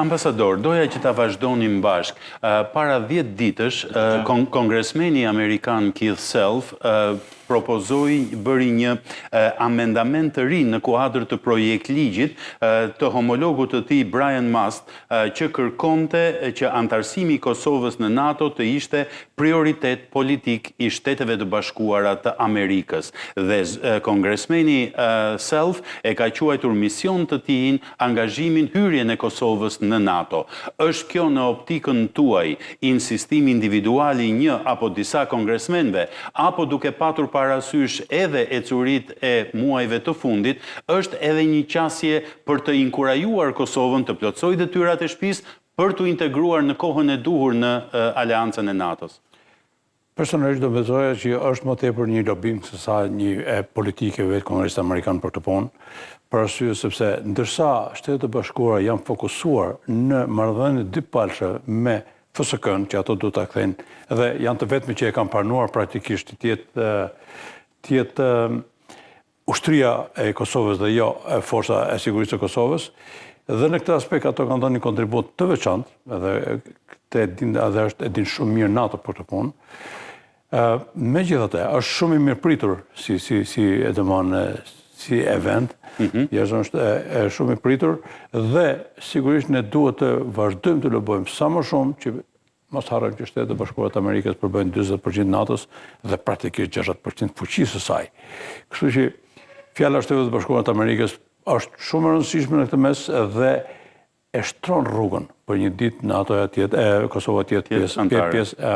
Ambasador, doja që ta vazhdonim bashk. Para 10 ditësh, kongresmeni Amerikan Keith Self bëri një amendament të ri në kuadër të projekt ligjit të homologut të tij Brian Mast, që kërkonte që antarësimi i Kosovës në NATO të ishte prioritet politik i Shteteve të Bashkuara të Amerikës. Dhe kongresmeni Self e ka quajtur mision të tij angazhimin hyrjen e Kosovës në NATO. Është kjo në optikën tuaj insistimi individual i një apo disa kongresmenve, apo duke patur parasysh edhe ecurit e muajve të fundit, është edhe një qasje për të inkurajuar Kosovën të plotësojë detyrat e shtëpisë për të integruar në kohën e duhur në aleancën e NATO-s? Personalisht do bezoja që është më tepër një lobim se sa një politike vetë Kongresit Amerikan për këtë punë, për arsye sepse ndërsa Shtetet e Bashkuara janë fokusuar në marrëdhënie dypalëshe me FSK-n, që ato do ta kthejnë, dhe janë të vetmi që e kanë pranuar praktikisht të jetë ushtria e Kosovës dhe jo forca e sigurisë së Kosovës, dhe në këtë aspekt ato kanë dhënë një kontribut të veçantë, edhe është e din shumë mirë NATO për këtë punë. Megjithatë, është shumë i mirëpritur si event, është shumë i pritur dhe sigurisht ne duhet të vazhdojmë të lobojmë sa më shumë që mos harrojmë që Shtetet e Bashkuara të Amerikës përbëjnë 40% NATO-s dhe praktikisht 60% fuqisë së saj. Kështu që fjala e Shtetet e Bashkuara të Amerikës është shumë e rëndësishme në këtë mes dhe e shtron rrugën për një ditë NATO Kosova të jetë pjesë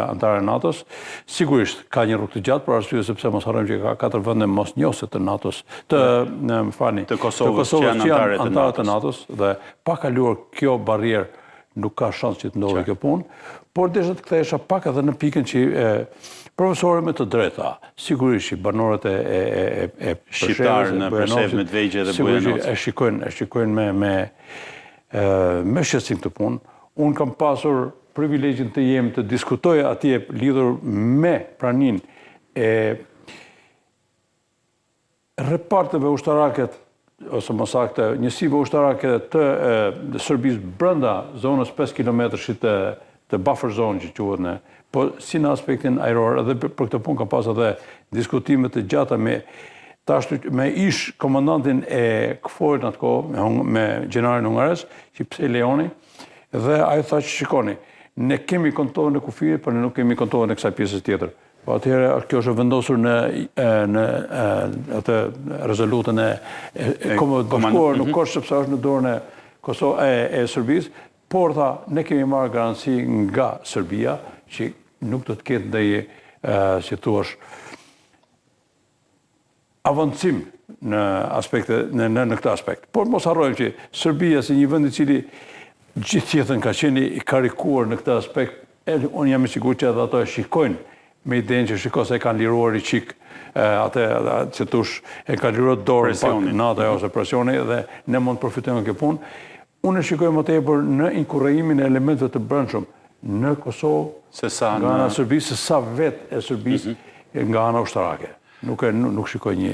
antare e NATO-s. Sigurisht ka një rrugë të gjatë për arsye sepse mos harrojmë që ka 4 vende mosnjose të NATO-s, të Kosovës që janë antare të NATO-s dhe pa kaluar kjo barrierë nuk ka shans që të ndodhë kjo punë, por desha të kthehesha pak edhe në pikën që profesorët me të drejta, sigurisht që banorët e shqiptarë në Preshevë, Medvegje dhe Bujanovac e shikojnë me shqetësim të punë. Unë kam pasur privilegjin të jem të diskutoj atje lidhur me pranin e reparteve ushtarake ose më saktë njësive ushtarake të Serbisë brenda zonës 5 km të buffer zone që quhet po si në aspektin ajror, edhe për këtë punë kam pas edhe diskutime të gjata me ish komandantin e KFOR-it në atë kohë, me gjeneralin hungares, që pse Leoni, dhe ai tha që shikoni, ne kemi kontrollin e kufirit, por ne nuk kemi kontrollin e kësaj pjesës tjetër. Po atëherë kjo është vendosur në atë rezolutën e Kombeve të Bashkuara, nuk është sepse është në dorën e Serbisë, por tha ne kemi marrë garanci nga Serbia që nuk do të ketë ndonjë, si thua, avancim në këtë aspekt. Por mos harrojmë që Serbia si një vend i cili gjithjetën ka qenë i karikuar në këtë aspekt, unë jam i sigurt që edhe ato e shikojnë me idenë që shiko se e kanë liruar i qik, atë që tush e kanë liruar dorën pak NATO ose presioni dhe ne mund të përfitojmë nga kjo punë. Unë e shikoj më tepër në inkurajimin e elementeve të brendshëm në Kosovë nga ana e Serbisë, se sa vetë e Serbisë nga ana ushtarake. Nuk shikoj një